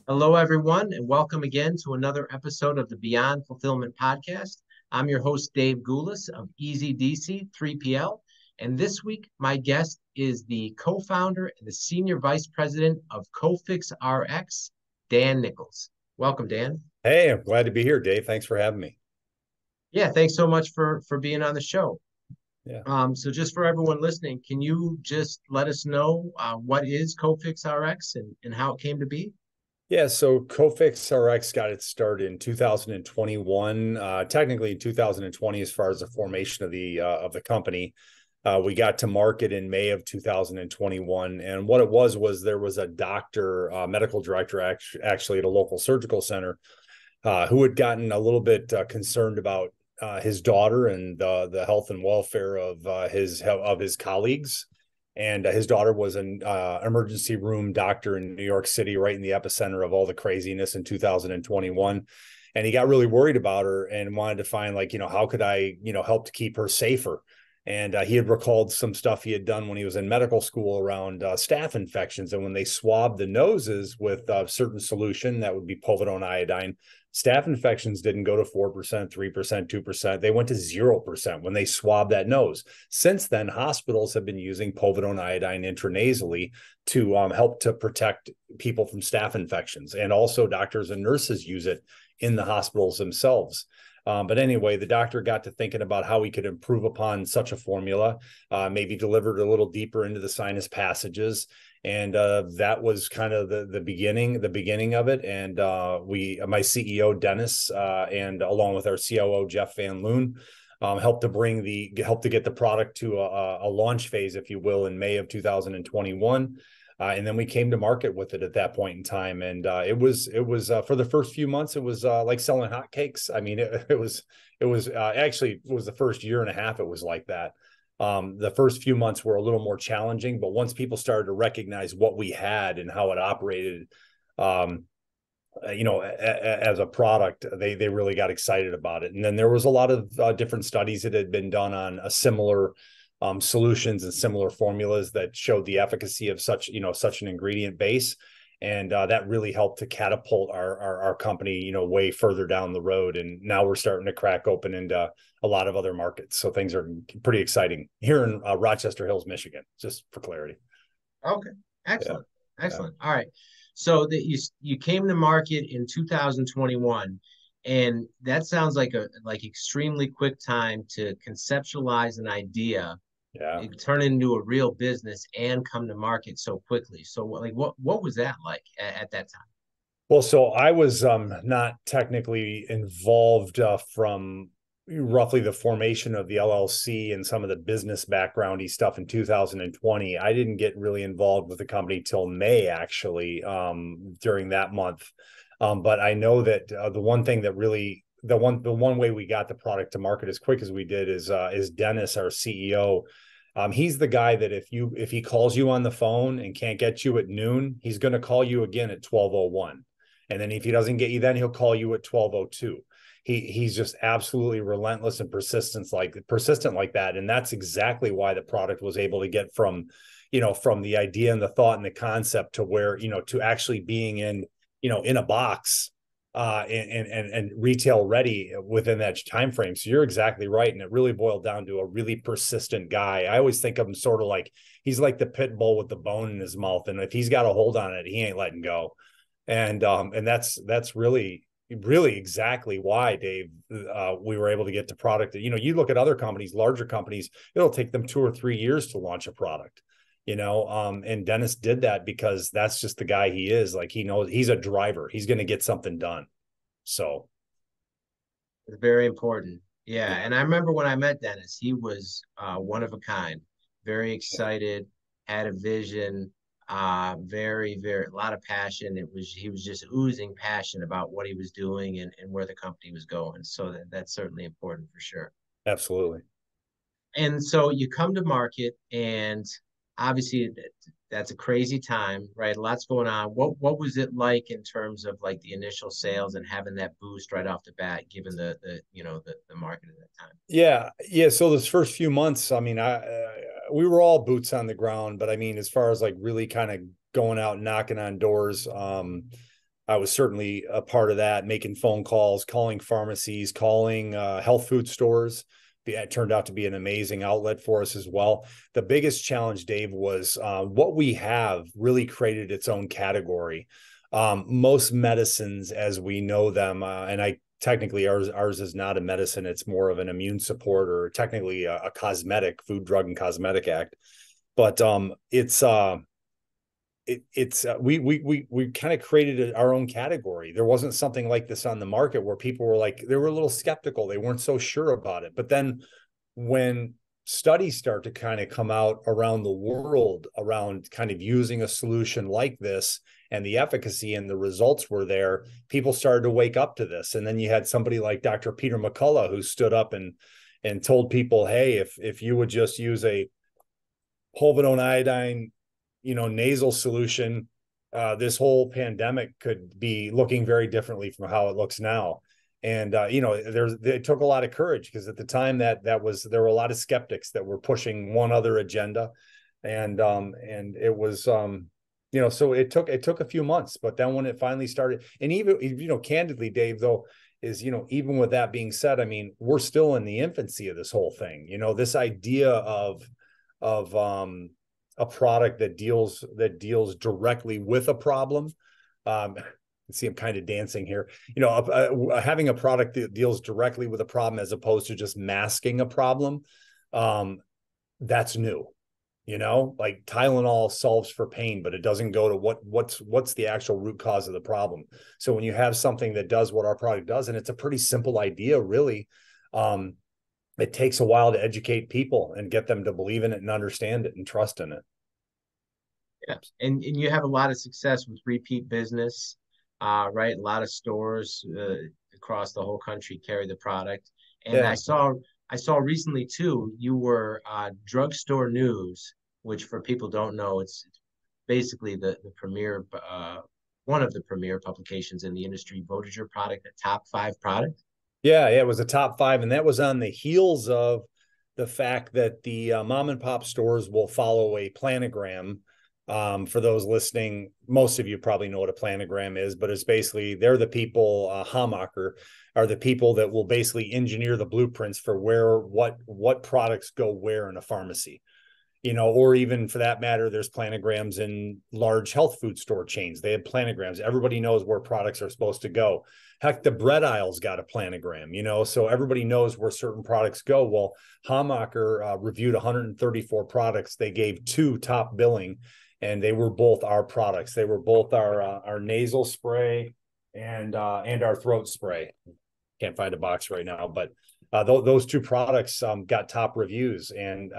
Hello, everyone, and welcome again to another episode of the Beyond Fulfillment Podcast. I'm your host, Dave Goulas of Easy DC 3PL. And this week, my guest is the co founder and the senior vice president of CofixRx, Dan Nichols. Welcome, Dan. Hey, I'm glad to be here, Dave. Thanks for having me. Yeah, thanks so much for being on the show. Yeah. So, just for everyone listening, can you just let us know what is CofixRx and how it came to be? Yeah, so CofixRx got its start in 2021, technically in 2020 as far as the formation of the company. We got to market in May of 2021, and what it was there was a doctor, medical director actually at a local surgical center, who had gotten a little bit concerned about his daughter and the health and welfare of his colleagues. And his daughter was an emergency room doctor in New York City, right in the epicenter of all the craziness in 2021. And he got really worried about her and wanted to find, like, how could I, help to keep her safer? And he had recalled some stuff he had done when he was in medical school around staph infections. And when they swabbed the noses with a certain solution, that would be povidone iodine, staph infections didn't go to 4%, 3%, 2%. They went to 0% when they swabbed that nose. Since then, hospitals have been using povidone iodine intranasally to help to protect people from staph infections. And also doctors and nurses use it in the hospitals themselves. But anyway, the doctor got to thinking about how he could improve upon such a formula, maybe delivered a little deeper into the sinus passages. And that was kind of the beginning of it. And my CEO, Dennis, and along with our COO, Jeff Van Loon, helped to get the product to a launch phase, if you will, in May of 2021. And then we came to market with it at that point in time. And it was for the first few months, it was like selling hotcakes. I mean, it was actually, it was the first year and a half. It was like that. The first few months were a little more challenging, but once people started to recognize what we had and how it operated, as a product, they really got excited about it. And then there was a lot of different studies that had been done on a similar solutions and similar formulas that showed the efficacy of such an ingredient base. And that really helped to catapult our company, way further down the road. And now we're starting to crack open into a lot of other markets. So things are pretty exciting here in Rochester Hills, Michigan, just for clarity. Okay, Yeah. excellent, Yeah. excellent. All right, so that you came to market in 2021, and that sounds like a extremely quick time to conceptualize an idea, Yeah. it turn into a real business, and come to market so quickly. So, what was that like at that time? Well, so I was not technically involved from roughly the formation of the LLC and some of the business backgroundy stuff in 2020. I didn't get really involved with the company till May, actually, during that month. But I know that the one thing that really the one way we got the product to market as quick as we did is Dennis, our CEO. He's the guy that if he calls you on the phone and can't get you at noon, he's going to call you again at 12:01. And then if he doesn't get you, then he'll call you at 12:02. He's just absolutely relentless and persistent like that. And that's exactly why the product was able to get from the idea and the thought and the concept to where, to actually being in a box and retail ready within that time frame. So you're exactly right. And it really boiled down to a really persistent guy. I always think of him sort of like he's like the pit bull with the bone in his mouth. And if he's got a hold on it, he ain't letting go. And that's really exactly why, Dave, we were able to get to product that, you look at other companies, larger companies, it'll take them 2 or 3 years to launch a product, and Dennis did that because that's just the guy he is. Like, he knows he's a driver. He's going to get something done. So, It's very important. Yeah, yeah. and I remember when I met Dennis, he was one of a kind, very excited, had a vision, very a lot of passion. He was just oozing passion about what he was doing and where the company was going. So that's certainly important for sure. Absolutely. And so you come to market, and obviously that's a crazy time, right? Lots going on. What was it like in terms of like the initial sales and having that boost right off the bat, given the market at that time? Yeah. Yeah. So those first few months, I mean, we were all boots on the ground, but I mean, as far as like really kind of going out and knocking on doors, I was certainly a part of that, making phone calls, calling pharmacies, calling health food stores. It turned out to be an amazing outlet for us as well. The biggest challenge, Dave, was what we have really created its own category. Most medicines, as we know them, and I technically ours is not a medicine; it's more of an immune support, or technically a cosmetic, Food, Drug, and Cosmetic Act. But we kind of created our own category. There wasn't something like this on the market where people were like, they were a little skeptical. They weren't so sure about it. But then when studies start to kind of come out around the world around kind of using a solution like this, and the efficacy and the results were there, people started to wake up to this. And then you had somebody like Dr. Peter McCullough, who stood up and told people, hey, if you would just use a povidone iodine, nasal solution, this whole pandemic could be looking very differently from how it looks now. And it took a lot of courage, because at the time there were a lot of skeptics that were pushing one other agenda, and it was so it took a few months, but then when it finally started, and even candidly, Dave, though, is even with that being said, I mean, we're still in the infancy of this whole thing. This idea of a product that deals directly with a problem. See, I'm kind of dancing here. Having a product that deals directly with a problem as opposed to just masking a problem, that's new. Like Tylenol solves for pain, but it doesn't go to what's the actual root cause of the problem. So when you have something that does what our product does, and it's a pretty simple idea, really, it takes a while to educate people and get them to believe in it and understand it and trust in it. Yeah. And you have a lot of success with repeat business, right? A lot of stores across the whole country carry the product. And Yeah. I saw recently too, you were Drugstore News, which for people don't know, it's basically the premier one of the premier publications in the industry, voted your product a top 5 product. Yeah, it was a top 5, and that was on the heels of the fact that the mom and pop stores will follow a planogram. For those listening, most of you probably know what a planogram is, but it's basically, they're the people, Hamacher are the people that will basically engineer the blueprints for what products go where in a pharmacy. Or even for that matter, there's planograms in large health food store chains. They have planograms. Everybody knows where products are supposed to go. Heck, the bread aisle's got a planogram, so everybody knows where certain products go. Well, Hamacher reviewed 134 products. They gave 2 top billing, and they were both our products. They were both our nasal spray and our throat spray. Can't find a box right now, but those 2 products got top reviews, and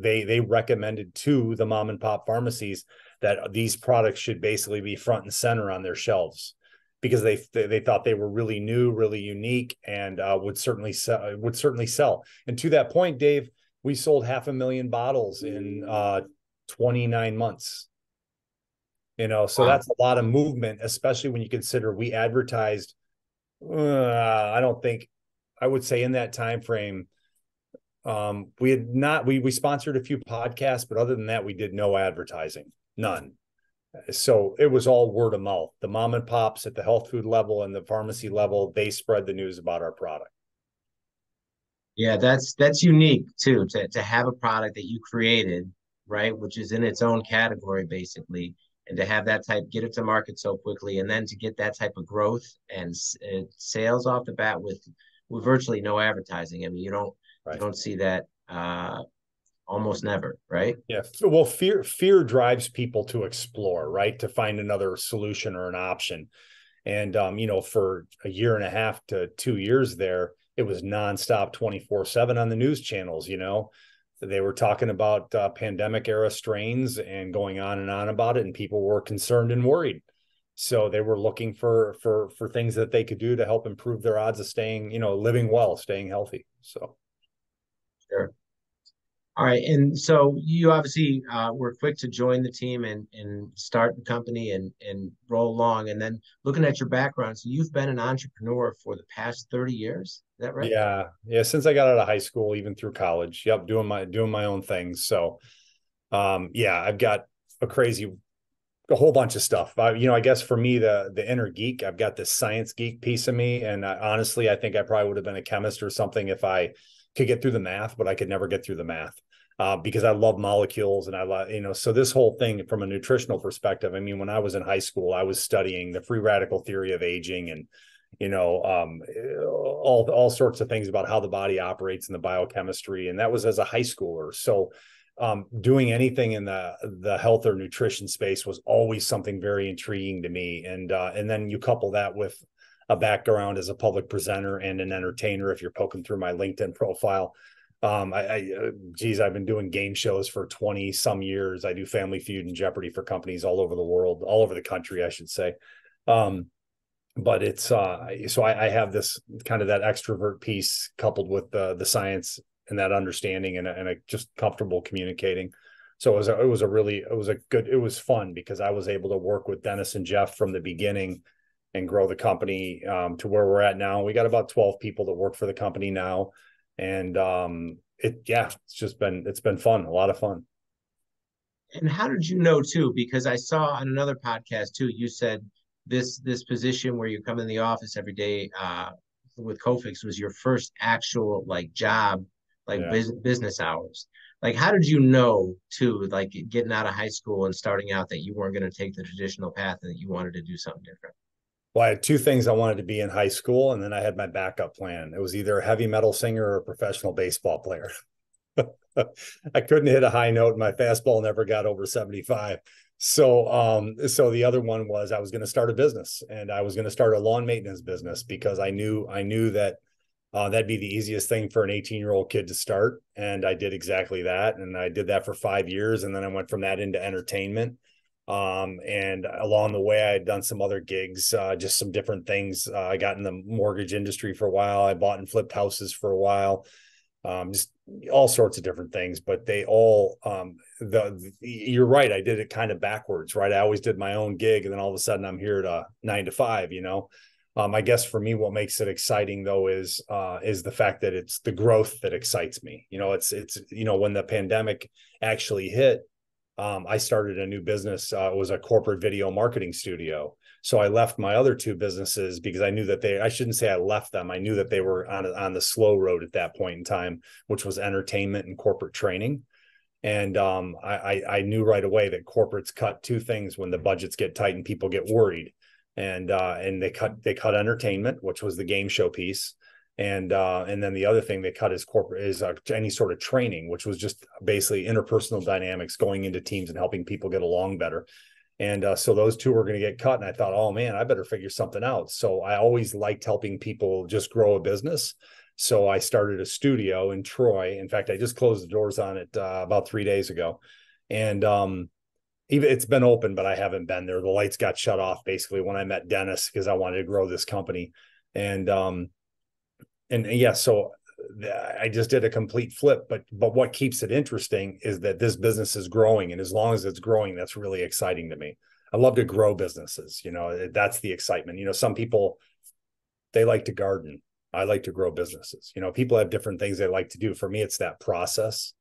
they recommended to the mom and pop pharmacies that these products should basically be front and center on their shelves, because they thought they were really new, really unique, and would certainly sell. And to that point, Dave, we sold 500,000 bottles in 29 months. So that's a lot of movement, especially when you consider we advertised. I would say in that time frame, we sponsored a few podcasts, but other than that, we did no advertising, none. So it was all word of mouth. The mom and pops at the health food level and the pharmacy level, they spread the news about our product. Yeah, that's unique too, to have a product that you created, right, which is in its own category basically, and to have that type, get it to market so quickly, and then to get that type of growth and sales off the bat with virtually no advertising. I mean, you Right. don't see that almost never, right? Yeah. Well, fear drives people to explore, right? To find another solution or an option. And for a year and a half to 2 years there, it was nonstop 24/7 on the news channels. They were talking about pandemic era strains and going on and on about it, and people were concerned and worried. So they were looking for things that they could do to help improve their odds of staying, living well, staying healthy. So Sure. All right. And so you obviously were quick to join the team and start the company and roll along. And then looking at your background, so you've been an entrepreneur for the past 30 years. Is that right? yeah, since I got out of high school, even through college, yep, doing my own things. So yeah, I've got a crazy A whole bunch of stuff. I guess for me, the inner geek, I've got this science geek piece of me, and honestly, I think I probably would have been a chemist or something if I could get through the math, but I could never get through the math because I love molecules and I love, so this whole thing from a nutritional perspective. I mean, when I was in high school, I was studying the free radical theory of aging and all sorts of things about how the body operates in the biochemistry, and that was as a high schooler. So doing anything in the health or nutrition space was always something very intriguing to me. And then you couple that with a background as a public presenter and an entertainer. If you're poking through my LinkedIn profile, I've been doing game shows for 20 some years. I do Family Feud and Jeopardy for companies all over the world, all over the country, I should say. But it's so I have this kind of that extrovert piece coupled with the science and that understanding and a just comfortable communicating. So it was fun because I was able to work with Dennis and Jeff from the beginning and grow the company to where we're at now. We got about 12 people that work for the company now. And it's been fun, a lot of fun. And how did you know too? Because I saw on another podcast too, you said this position where you come in the office every day with Cofix was your first actual like job, like Yeah. business hours. Like, how did you know too, like getting out of high school and starting out that you weren't going to take the traditional path and that you wanted to do something different? Well, I had two things I wanted to be in high school, and then I had my backup plan. It was either a heavy metal singer or a professional baseball player. I couldn't hit a high note, and my fastball never got over 75. So the other one was I was going to start a business, and I was going to start a lawn maintenance business because I knew that that'd be the easiest thing for an 18-year-old kid to start, and I did exactly that, and I did that for 5 years, and then I went from that into entertainment. And along the way, I had done some other gigs, just some different things. I got in the mortgage industry for a while. I bought and flipped houses for a while, just all sorts of different things. But they all, you're right. I did it kind of backwards, right? I always did my own gig, and then all of a sudden, I'm here at 9 to 5. I guess for me, what makes it exciting though is the fact that it's the growth that excites me. It's when the pandemic actually hit. I started a new business. It was a corporate video marketing studio. So I left my other two businesses because I knew that I shouldn't say I left them. I knew that they were on the slow road at that point in time, which was entertainment and corporate training. And I knew right away that corporates cut two things when the budgets get tight and people get worried. And they cut entertainment, which was the game show piece. And then the other thing they cut is corporate is any sort of training, which was just basically interpersonal dynamics, going into teams and helping people get along better. And so those two were going to get cut. And I thought, oh man, I better figure something out. So I always liked helping people just grow a business. So I started a studio in Troy. In fact, I just closed the doors on it about 3 days ago. And even it's been open, but I haven't been there. The lights got shut off basically when I met Dennis because I wanted to grow this company. And yeah, so I just did a complete flip. But what keeps it interesting is that this business is growing, and as long as it's growing, that's really exciting to me. I love to grow businesses. That's the excitement. Some people, they like to garden. I like to grow businesses. People have different things they like to do. For me, it's that process.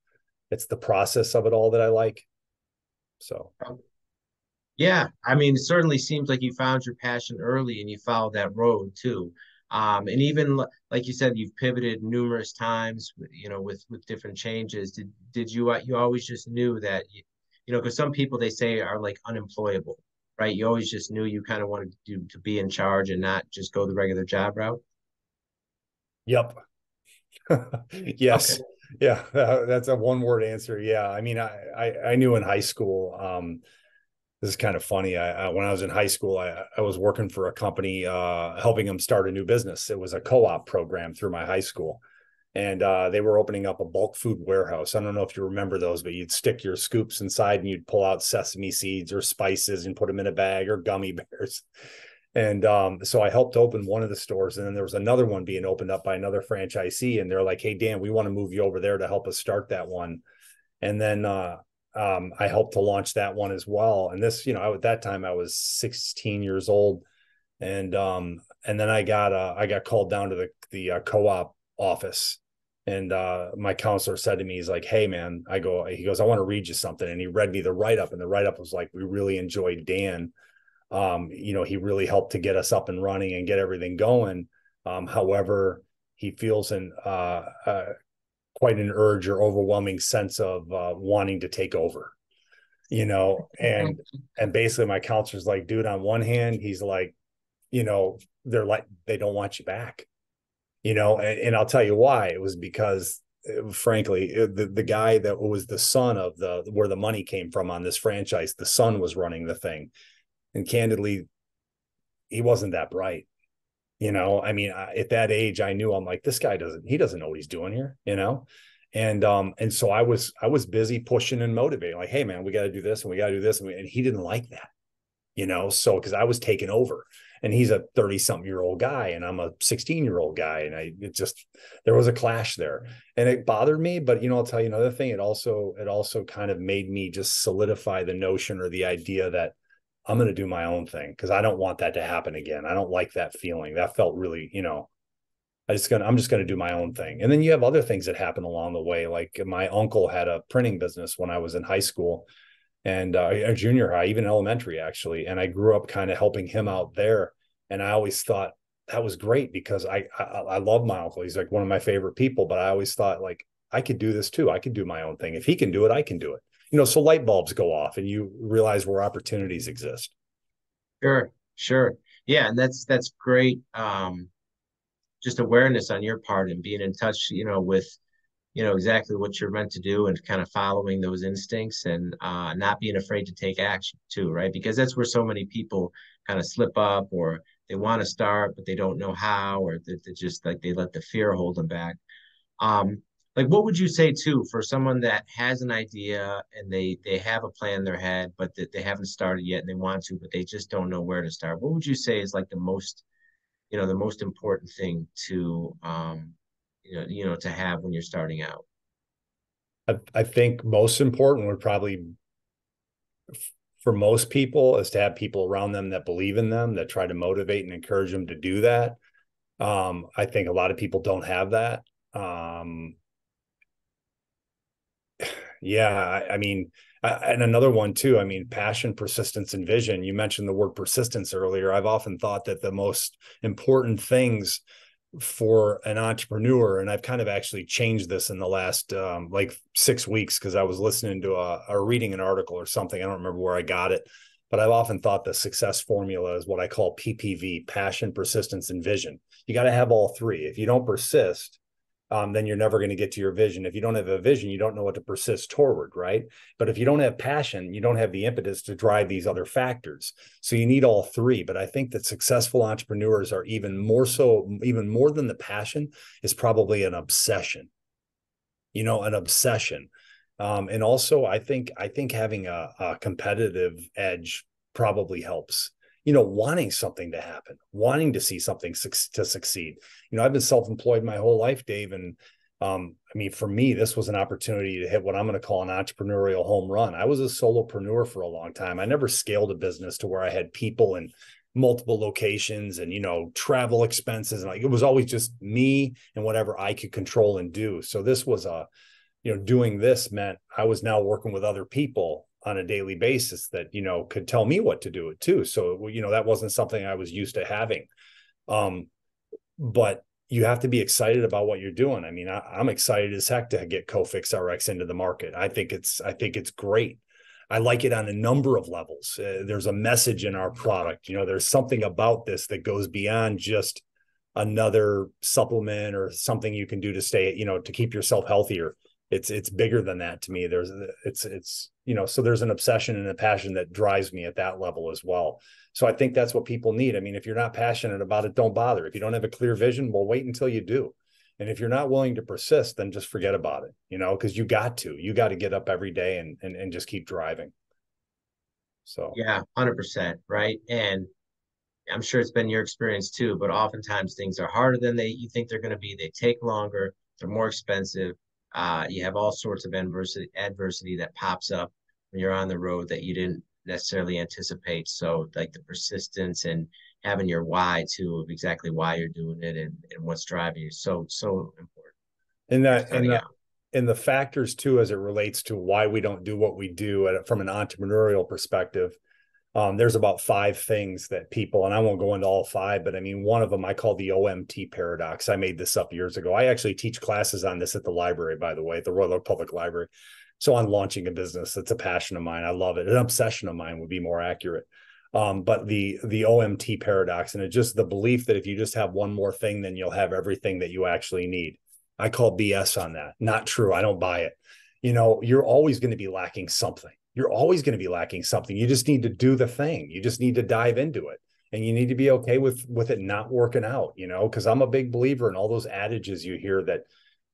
It's the process of it all that I like. So Yeah, I mean, it certainly seems like you found your passion early and you followed that road too. And even like you said, you've pivoted numerous times, with different changes. Did you always just knew that, because some people they say are like unemployable, right? You always just knew you kind of wanted to be in charge and not just go the regular job route. yep. Okay. Yes. Yeah, that's a one word answer. Yeah. I mean, I knew in high school, this is kind of funny. When I was in high school, I was working for a company, helping them start a new business. It was a co-op program through my high school. And they were opening up a bulk food warehouse. I don't know if you remember those, but you'd stick your scoops inside and you'd pull out sesame seeds or spices and put them in a bag, or gummy bears. And so I helped open one of the stores, and then there was another one being opened up by another franchisee. And they're like, "Hey, Dan, we want to move you over there to help us start that one." And then I helped to launch that one as well. And this, at that time I was 16 years old, and then I got called down to the co-op office, And my counselor said to me, he's like, hey man, he goes, I want to read you something. And he read me the write-up, and the write-up was like, we really enjoyed Dan. He really helped to get us up and running and get everything going. However, he feels quite an urge or overwhelming sense of wanting to take over, and basically my counselor's like, dude, on one hand, he's like, they're like, they don't want you back, and I'll tell you why. It was because frankly, the guy that was the son of where the money came from on this franchise, the son was running the thing. And candidly, he wasn't that bright. I mean, at that age, I knew, I'm like, this guy doesn't know what he's doing here, and so I was busy pushing and motivating, like, hey man, we got to do this and we got to do this. And he didn't like that, so, cause I was taking over, and he's a 30-something-year-old guy and I'm a 16-year-old guy. And there was a clash there, and it bothered me. But, I'll tell you another thing. It also kind of made me just solidify the notion or the idea that I'm going to do my own thing, because I don't want that to happen again. I don't like that feeling. That felt really, I'm just going to do my own thing. And then you have other things that happen along the way. Like my uncle had a printing business when I was in high school and junior high, even elementary, actually. And I grew up kind of helping him out there. And I always thought that was great, because I love my uncle. He's like one of my favorite people, but I always thought, like, I could do this too. I could do my own thing. If he can do it, I can do it. So light bulbs go off and you realize where opportunities exist. Sure. Yeah. And that's great. Just awareness on your part and being in touch, with, exactly what you're meant to do and kind of following those instincts and not being afraid to take action too, right? Because that's where so many people kind of slip up, or they want to start, but they don't know how, or they just like they let the fear hold them back. Um, like what would you say too for someone that has an idea and they have a plan in their head, but that they haven't started yet and they want to, but they just don't know where to start? What would you say is like the most important thing to to have when you're starting out? I think most important would probably, for most people, is to have people around them that believe in them, that try to motivate and encourage them to do that. I think a lot of people don't have that. Yeah, I mean, and another one too, I mean, passion, persistence, and vision. You mentioned the word persistence earlier. I've often thought that the most important things for an entrepreneur, and I've kind of actually changed this in the last like 6 weeks, because I was listening to or reading an article or something. I don't remember where I got it, but I've often thought the success formula is what I call PPV: passion, persistence, and vision. You got to have all three. If you don't persist, then you're never going to get to your vision. If you don't have a vision, you don't know what to persist toward, right? But if you don't have passion, you don't have the impetus to drive these other factors. So you need all three. But I think that successful entrepreneurs are even more than the passion, is probably an obsession, an obsession. And also I think having a competitive edge probably helps. Wanting something to happen, wanting to see something to succeed. I've been self-employed my whole life, Dave. And I mean, for me, this was an opportunity to hit what I'm going to call an entrepreneurial home run. I was a solopreneur for a long time. I never scaled a business to where I had people in multiple locations and, travel expenses. And like, it was always just me and whatever I could control and do. So this was doing this meant I was now working with other people on a daily basis that, could tell me what to do it too. So, that wasn't something I was used to having. But you have to be excited about what you're doing. I mean, I'm excited as heck to get CofixRx into the market. I think it's great. I like it on a number of levels. There's a message in our product. There's something about this that goes beyond just another supplement or something you can do to stay, to keep yourself healthier. It's bigger than that to me. So there's an obsession and a passion that drives me at that level as well. So I think that's what people need. I mean, if you're not passionate about it, don't bother. If you don't have a clear vision, well, wait until you do. And if you're not willing to persist, then just forget about it, because you got to get up every day and just keep driving. So Yeah, 100%, right? And I'm sure it's been your experience too, but oftentimes things are harder than you think they're going to be. They take longer, they're more expensive. You have all sorts of adversity that pops up when you're on the road that you didn't necessarily anticipate. So like the persistence and having your why too, of exactly why you're doing it and what's driving you. So important. And There's that kind of, yeah. and the factors too, as it relates to why we don't do what we do from an entrepreneurial perspective. There's about 5 things that people, and I won't go into all 5, but I mean, one of them I call the OMT paradox. I made this up years ago. I actually teach classes on this at the library, by the way, at the Royal Oak Public Library. So on launching a business, it's a passion of mine. I love it. An obsession of mine would be more accurate. But the OMT paradox, and it's just the belief that if you just have one more thing, then you'll have everything that you actually need. I call BS on that. Not true. I don't buy it. You're always going to be lacking something. You're always going to be lacking something. You just need to do the thing. You just need to dive into it. And you need to be okay with it not working out, because I'm a big believer in all those adages you hear that,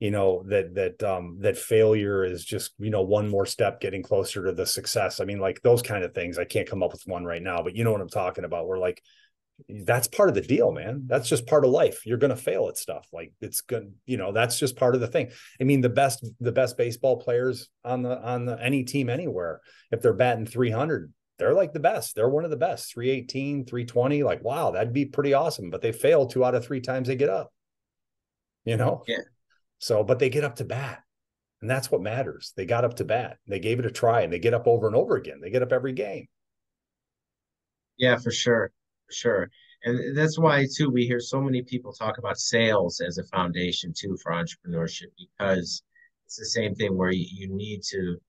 that failure is just, one more step getting closer to the success. I mean, like those kind of things. I can't come up with one right now, but you know what I'm talking about. We're like, that's part of the deal, man. That's just part of life. You're going to fail at stuff. Like it's good. That's just part of the thing. I mean, the best baseball players on the any team anywhere, if they're batting 300, they're like the best. They're one of the best. 318, 320. Like, wow, that'd be pretty awesome. But they fail 2 out of 3 times they get up, Yeah. So, but they get up to bat. And that's what matters. They got up to bat. They gave it a try, and they get up over and over again. They get up every game. Yeah, for sure. For sure. And that's why too we hear so many people talk about sales as a foundation too for entrepreneurship, because it's the same thing where you need to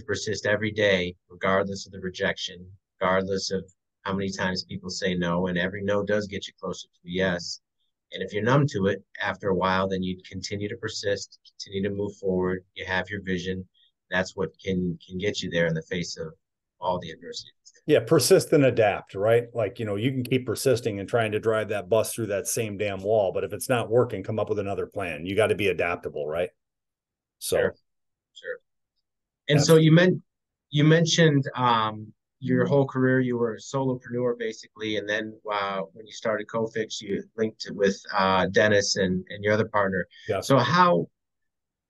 persist every day, regardless of the rejection, regardless of how many times people say no, and every no does get you closer to a yes. And if you're numb to it after a while, then you continue to persist, continue to move forward. You have your vision. That's what can get you there in the face of all the adversity. Yeah, persist and adapt, right? Like, you can keep persisting and trying to drive that bus through that same damn wall, but if it's not working, come up with another plan. You got to be adaptable, right? Sure, So, sure. And so absolutely. you mentioned your whole career you were a solopreneur basically, and then when you started Cofix, you linked it with Dennis and your other partner. Yes. So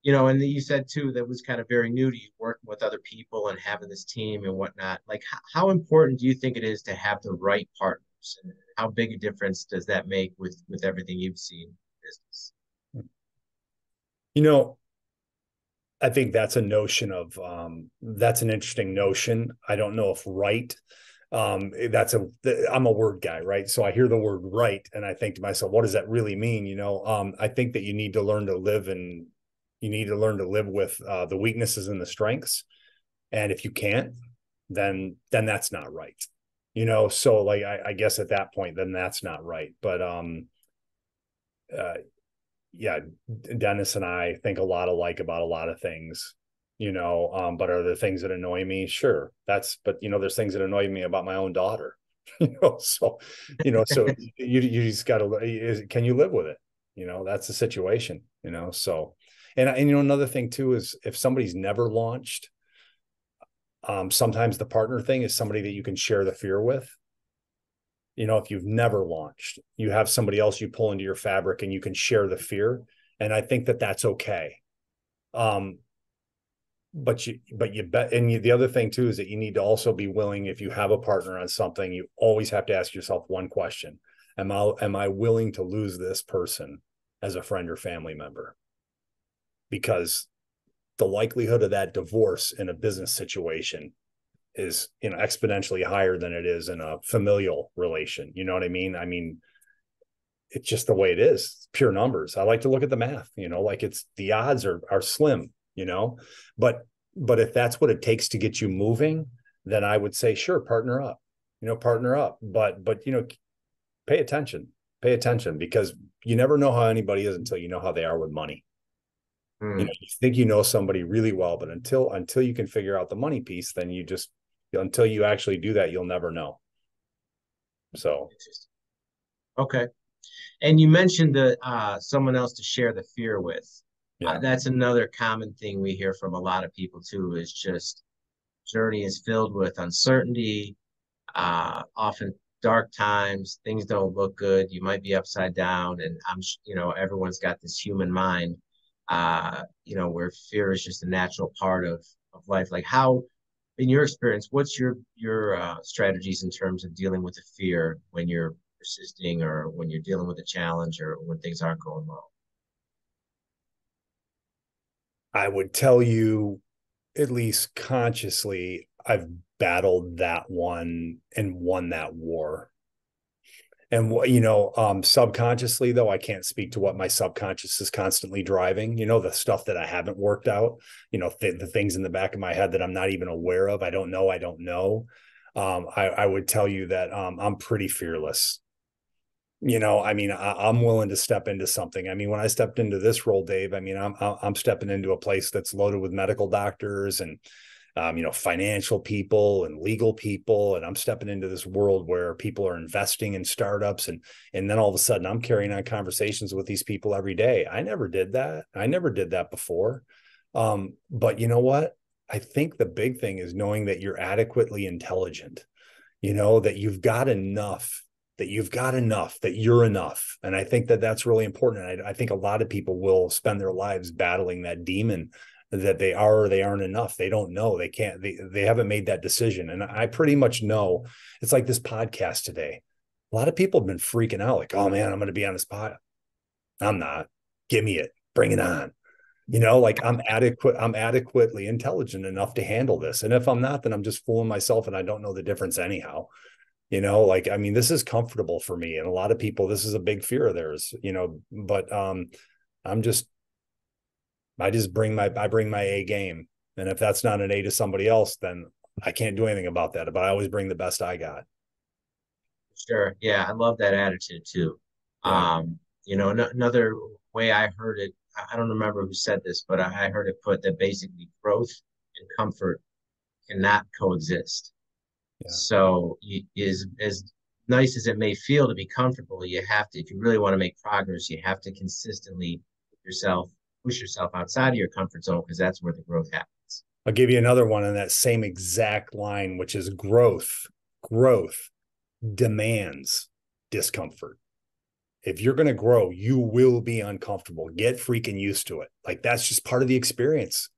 and you said too that was kind of very new to you working with other people and having this team and whatnot. Like how important do you think it is to have the right partners, and how big a difference does that make with everything you've seen in business? You know, I think that's a notion of that's an interesting notion. I don't know if right. I'm a word guy, right? So I hear the word right and I think to myself, what does that really mean? I think that you need to learn to live with the weaknesses and the strengths. And if you can't, then that's not right. So like I guess at that point, then that's not right. But uh yeah, Dennis and I think a lot alike about a lot of things, but are there things that annoy me? Sure. But there's things that annoy me about my own daughter, so you just gotta, can you live with it? That's the situation, so, and another thing too, is if somebody's never launched, sometimes the partner thing is somebody that you can share the fear with. If you've never launched, you have somebody else you pull into your fabric and you can share the fear. And I think that that's okay. But you bet. And the other thing too, is that you need to also be willing, if you have a partner on something, you always have to ask yourself one question. Am I willing to lose this person as a friend or family member? Because the likelihood of that divorce in a business situation is exponentially higher than it is in a familial relation. You know what I mean? It's just the way it is. It's pure numbers. I like to look at the math, like it's the odds are slim, but if that's what it takes to get you moving, then I would say, sure, partner up, but pay attention, because you never know how anybody is until you know how they are with money. Hmm. You think somebody really well, but until you can figure out the money piece, then until you actually do that, you'll never know. So, Okay. And you mentioned the someone else to share the fear with. yeah. That's another common thing we hear from a lot of people too, is just journey is filled with uncertainty, often dark times, things don't look good, you might be upside down, and everyone's got this human mind, where fear is just a natural part of life. Like how, in your experience, what's your strategies in terms of dealing with the fear when you're persisting, or when you're dealing with a challenge, or when things aren't going well? I would tell you, at least consciously, I've battled that one and won that war. And what, subconsciously though, I can't speak to what my subconscious is constantly driving, the stuff that I haven't worked out, the things in the back of my head that I'm not even aware of. I don't know. I would tell you that I'm pretty fearless. I'm willing to step into something. I mean, when I stepped into this role, Dave, I mean, I'm stepping into a place that's loaded with medical doctors and financial people and legal people. And I'm stepping into this world where people are investing in startups. And then all of a sudden I'm carrying on conversations with these people every day. I never did that. I never did that before. But you know what? I think the big thing is knowing that you're adequately intelligent, that you've got enough, that you're enough. And I think that that's really important. I think a lot of people will spend their lives battling that demon that they are or they aren't enough. They don't know. They can't, they haven't made that decision. And I pretty much know. It's like this podcast today. A lot of people have been freaking out like, oh man, I'm going to be on this pod. I'm not. Give me it. Bring it on. Like I'm adequately intelligent enough to handle this. And if I'm not, then I'm just fooling myself and I don't know the difference anyhow. I mean, this is comfortable for me. And a lot of people, this is a big fear of theirs, but I'm just, I bring my A game. And if that's not an A to somebody else, then I can't do anything about that. But I always bring the best I got. Sure. Yeah, I love that attitude too. Yeah. Another way I heard it, I don't remember who said this, but I heard it put that basically growth and comfort cannot coexist. Yeah. So is as nice as it may feel to be comfortable, you have to, if you really want to make progress, you have to consistently push yourself outside of your comfort zone because that's where the growth happens. I'll give you another one in that same exact line, which is growth. Growth demands discomfort. If you're going to grow, you will be uncomfortable. Get freaking used to it. Like that's just part of the experience.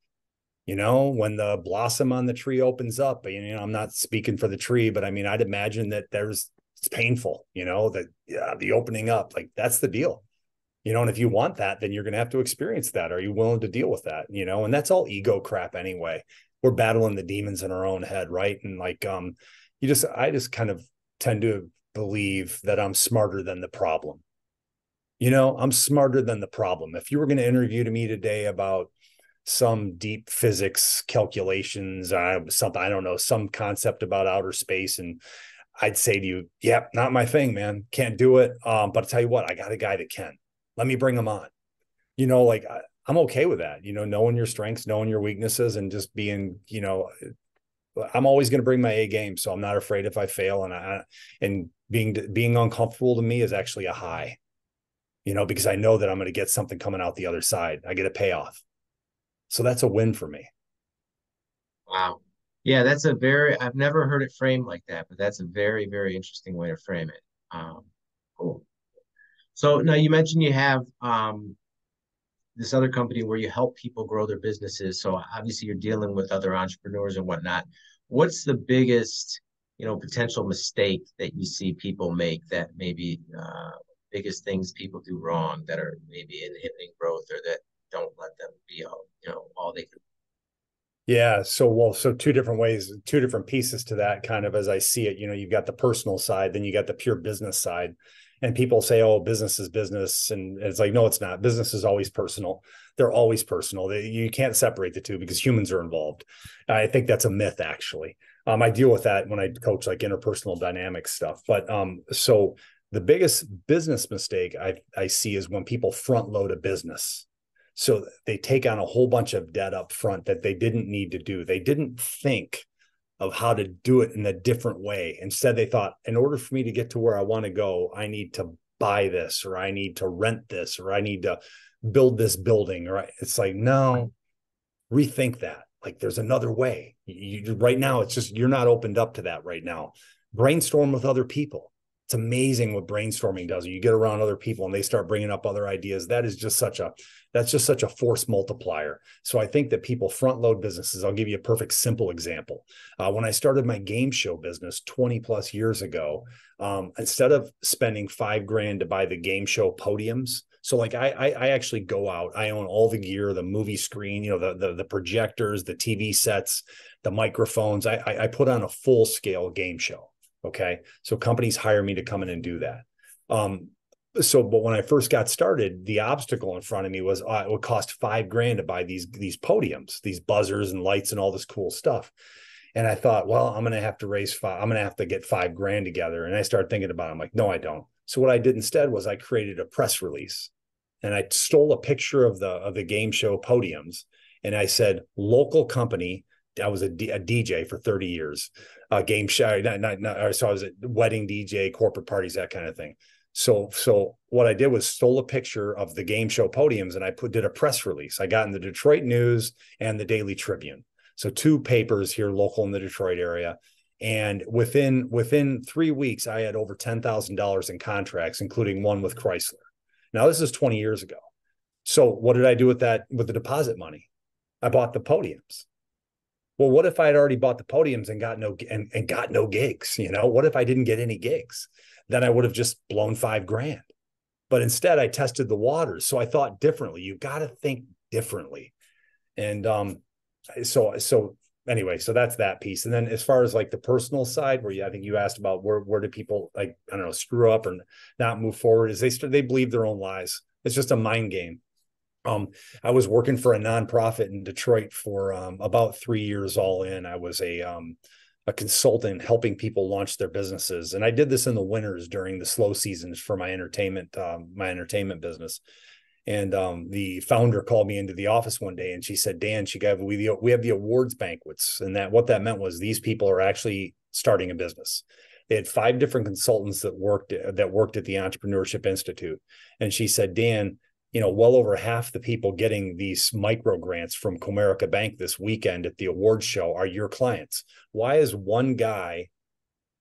When the blossom on the tree opens up, I'm not speaking for the tree, but I mean, I'd imagine that it's painful, the opening up, like that's the deal. And if you want that, then you're going to have to experience that. Are you willing to deal with that? And that's all ego crap anyway. We're battling the demons in our own head, right? And like, I just kind of tend to believe that I'm smarter than the problem. I'm smarter than the problem. If you were going to interview to me today about some deep physics calculations, something, I don't know, some concept about outer space, and I'd say to you, yeah, not my thing, man. Can't do it. But I'll tell you what, I got a guy that can. Let me bring him on. I'm okay with that, knowing your strengths, knowing your weaknesses, and just being, I'm always going to bring my A game. So I'm not afraid if I fail, and being uncomfortable to me is actually a high, because I know that I'm going to get something coming out the other side. I get a payoff. So that's a win for me. Wow. Yeah, I've never heard it framed like that, but that's a very, very interesting way to frame it. Cool. So now you mentioned you have this other company where you help people grow their businesses. So obviously you're dealing with other entrepreneurs and whatnot. What's the biggest, potential mistake that you see people make that maybe biggest things people do wrong that are maybe inhibiting growth or that don't let them be all they can. Yeah. So two different ways, two different pieces to that kind of as I see it. You've got the personal side, then you got the pure business side. And people say, oh, business is business. And it's like, no, it's not. Business is always personal. They're always personal. You can't separate the two because humans are involved. I think that's a myth, actually. I deal with that when I coach like interpersonal dynamics stuff. But so the biggest business mistake I see is when people front load a business. So they take on a whole bunch of debt up front that they didn't need to do. They didn't think of how to do it in a different way. Instead, they thought, in order for me to get to where I want to go, I need to buy this, or I need to rent this, or I need to build this building. Right? It's like, no, rethink that. Like there's another way. Right now, it's just, you're not opened up to that right now. Brainstorm with other people. It's amazing what brainstorming does. You get around other people and they start bringing up other ideas. That's just such a force multiplier. So I think that people front load businesses. I'll give you a perfect simple example. When I started my game show business 20 plus years ago, instead of spending $5,000 to buy the game show podiums, so like I actually go out, I own all the gear, the movie screen, the projectors, the TV sets, the microphones. I put on a full scale game show. Okay. So companies hire me to come in and do that. But when I first got started, the obstacle in front of me was it would cost $5,000 to buy these podiums, these buzzers and lights and all this cool stuff. And I thought, well, I'm going to have to get $5,000 together. And I started thinking about it. I'm like, no, I don't. So what I did instead was I created a press release and I stole a picture of the game show podiums. And I said, local company. I was a DJ for 30 years, game show. So I was a wedding DJ, corporate parties, that kind of thing. So what I did was stole a picture of the game show podiums and I did a press release. I got in the Detroit News and the Daily Tribune. So 2 papers here local in the Detroit area. And within 3 weeks, I had over $10,000 in contracts, including one with Chrysler. Now this is 20 years ago. So what did I do with the deposit money? I bought the podiums. Well, what if I had already bought the podiums and got no gigs? What if I didn't get any gigs? Then I would have just blown $5,000. But instead, I tested the waters. So I thought differently. You got to think differently. And so anyway, so that's that piece. And then as far as like the personal side, I think you asked about where do people, like, I don't know, screw up or not move forward, is they believe their own lies. It's just a mind game. I was working for a nonprofit in Detroit for about 3 years all in. I was a consultant helping people launch their businesses. And I did this in the winters during the slow seasons for my entertainment business. And the founder called me into the office one day and she said, Dan, we have the awards banquets. And what that meant was these people are actually starting a business. They had 5 different consultants that worked at the Entrepreneurship Institute. And she said, Dan, well over half the people getting these micro grants from Comerica Bank this weekend at the awards show are your clients. Why is one guy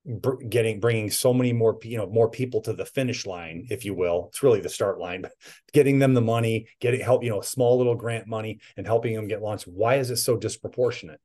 bringing so many more people to the finish line, if you will? It's really the start line, but getting them the money, help, small little grant money and helping them get launched. Why is it so disproportionate?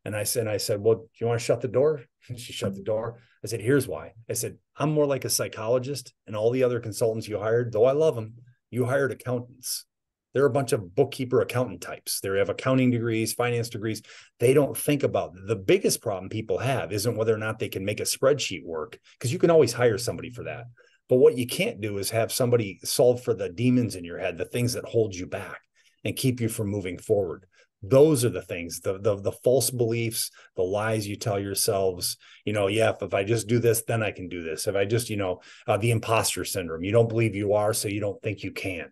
And I said, well, do you want to shut the door? And she shut the door. I said, here's why. I said, I'm more like a psychologist, and all the other consultants you hired, though I love them, you hired accountants. They're a bunch of bookkeeper accountant types. They have accounting degrees, finance degrees. They don't think about it. The biggest problem people have isn't whether or not they can make a spreadsheet work, because you can always hire somebody for that. But what you can't do is have somebody solve for the demons in your head, the things that hold you back and keep you from moving forward. Those are the things, the false beliefs, the lies you tell yourselves, if I just do this, then I can do this. If I just, the imposter syndrome, you don't believe you are, so you don't think you can.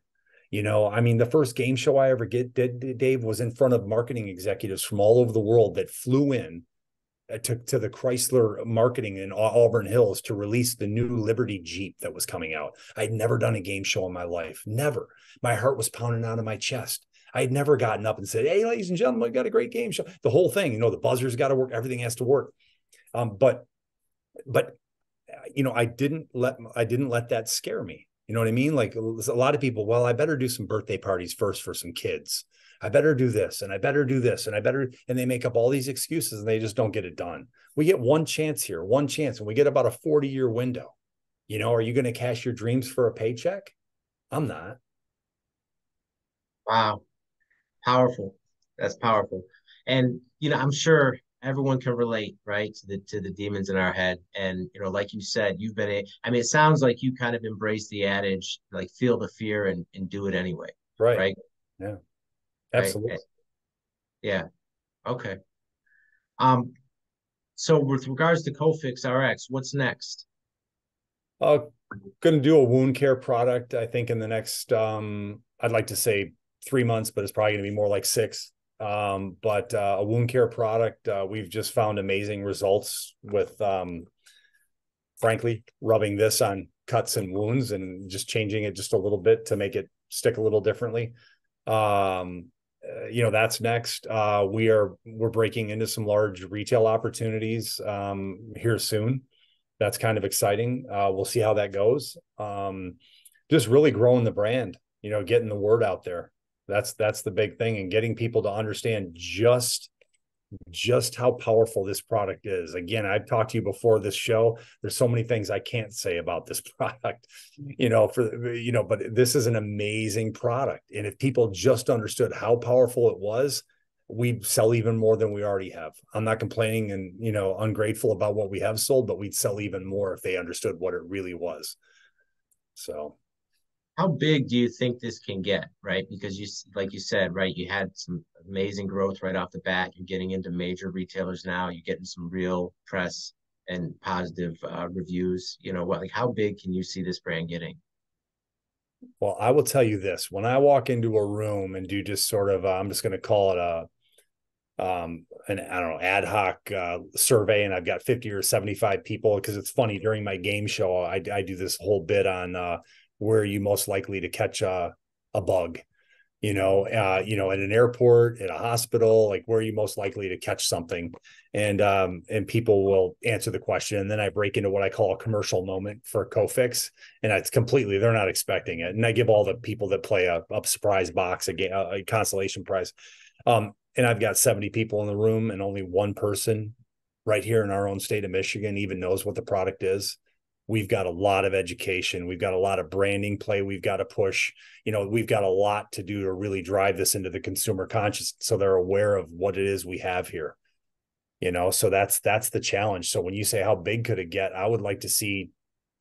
The first game show I ever did, Dave, was in front of marketing executives from all over the world that flew in to the Chrysler marketing in Auburn Hills to release the new Liberty Jeep that was coming out. I'd never done a game show in my life. Never. My heart was pounding out of my chest. I had never gotten up and said, hey, ladies and gentlemen, we got a great game show. The whole thing, the buzzer's got to work. Everything has to work. But I didn't let that scare me. You know what I mean? Like a lot of people, well, I better do some birthday parties first for some kids. I better do this and I better do this and and they make up all these excuses and they just don't get it done. We get one chance here, and we get about a 40-year window. Are you going to cash your dreams for a paycheck? I'm not. Wow. Powerful. That's powerful. And I'm sure everyone can relate, right, to the demons in our head. And like you said, it sounds like you kind of embrace the adage, like feel the fear and do it anyway. Right. Right. Yeah. Right. Absolutely. Yeah. Okay. So with regards to CofixRx, what's next? Going to do a wound care product, I think, in the next, I'd like to say 3 months, but it's probably going to be more like 6. But a wound care product, we've just found amazing results with, frankly, rubbing this on cuts and wounds and just changing it just a little bit to make it stick a little differently. That's next. We're breaking into some large retail opportunities here soon. that's kind of exciting. We'll see how that goes. Just really growing the brand, getting the word out there. That's the big thing, and getting people to understand just how powerful this product is. Again, I've talked to you before this show. There's so many things I can't say about this product, but this is an amazing product. And if people just understood how powerful it was, we'd sell even more than we already have. I'm not complaining and, ungrateful about what we have sold, but we'd sell even more if they understood what it really was. So How big do you think this can get, right? Because like you said, right, you had some amazing growth right off the bat. You're getting into major retailers now. You're getting some real press and positive reviews. Like how big can you see this brand getting? well, I will tell you this, when I walk into a room and do just sort of, I'm just going to call it an I don't know, ad hoc survey, and I've got 50 or 75 people, because it's funny, during my game show, I do this whole bit on where are you most likely to catch a bug, at an airport, at a hospital, like where are you most likely to catch something? And people will answer the question. And then I break into what I call a commercial moment for Cofix. And it's completely, they're not expecting it. And I give all the people that play a surprise box, a consolation prize. And I've got 70 people in the room, and only one person right here in our own state of Michigan even knows what the product is. We've got a lot of education. We've got a lot of branding play. We've got to push, we've got a lot to do to really drive this into the consumer conscious, so they're aware of what it is we have here. So that's the challenge. So when you say how big could it get, I'd like to see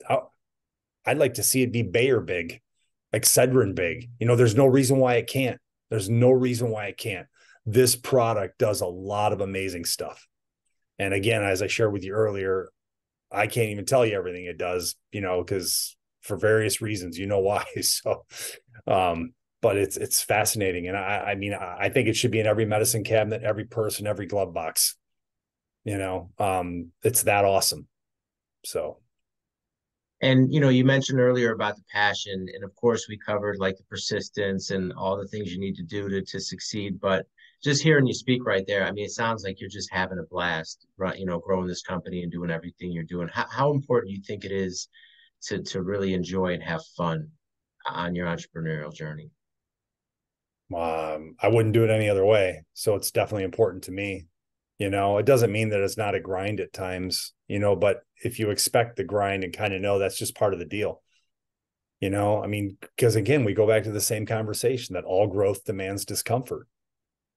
it be Bayer big, Excedrin big. There's no reason why it can't. There's no reason why it can't. This product does a lot of amazing stuff. And again, as I shared with you earlier, I can't even tell you everything it does, because for various reasons, why. So, but it's fascinating. And I think it should be in every medicine cabinet, every person, every glove box. It's that awesome. So. And you mentioned earlier about the passion, and of course we covered like the persistence and all the things you need to do to succeed. But just hearing you speak right there, I mean, it sounds like you're just having a blast, right? Growing this company and doing everything you're doing. How important do you think it is to really enjoy and have fun on your entrepreneurial journey? I wouldn't do it any other way. So it's definitely important to me. It doesn't mean that it's not a grind at times, but if you expect the grind and kind of know that's just part of the deal, because again, we go back to the same conversation that all growth demands discomfort.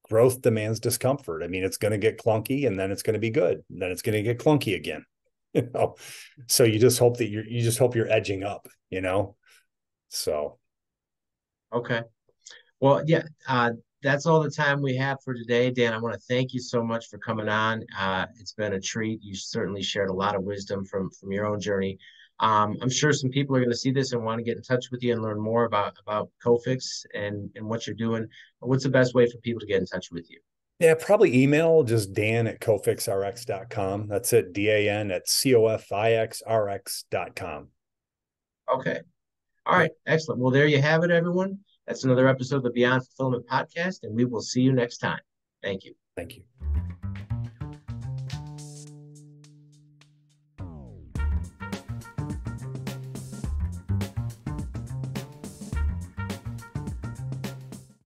Growth demands discomfort. It's going to get clunky, and then it's going to be good. And then it's going to get clunky again, So you just hope that you're edging up, so. Okay. Well, yeah, that's all the time we have for today. Dan, I want to thank you so much for coming on. It's been a treat. You certainly shared a lot of wisdom from your own journey. I'm sure some people are going to see this and want to get in touch with you and learn more about Cofix and what you're doing. What's the best way for people to get in touch with you? Yeah, probably email, just dan@CofixRx.com. That's it, DAN@COFIXRX.com. Okay. All right. Excellent. Well, there you have it, everyone. That's another episode of the Beyond Fulfillment podcast, and we will see you next time. Thank you. Thank you.